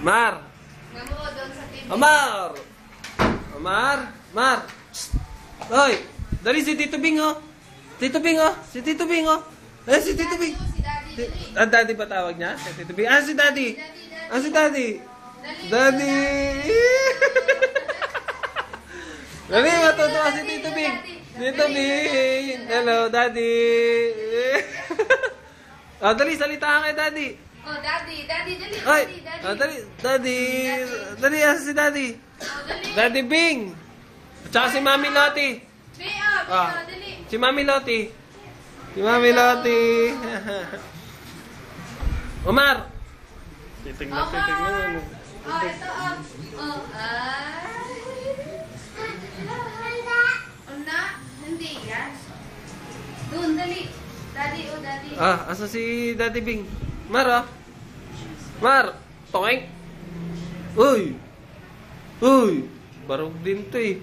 Mar! Mamuo doon sa TV. Omar! Omar! Mar! Hoy! Dali si Tito Bing, oh! Tito Bing, oh! Si Tito Bing, oh! Eh, si Tito Bing! Si Daddy, dali. Ah, Daddy ba tawag niya? Si Tito Bing. Ah, si Daddy! Ah, si Daddy! Dali, Daddy! Dali, matutuwa si Tito Bing! Tito Bing! Hello, Daddy! Ah, dali, salita ka kay Daddy! Oh, Daddy, Daddy, dali. Ay! Daddy, Daddy. Ah, dali! Daddy! Dali, asa si Daddy? Oh, dali. Daddy Bing! At saka si Mami Lottie! Bea, dali. Si Mami Lottie! Si Mami Lottie! Omar! Titig na, titig na. Ano? Oh, ito, oh. Oh, ay. Una, hindi yan. Doon, dali. Daddy, oh, Daddy. Ah, asa si Daddy Bing? Mar, ah. Mar! Toeng! Uy! Uy! Barog din to eh.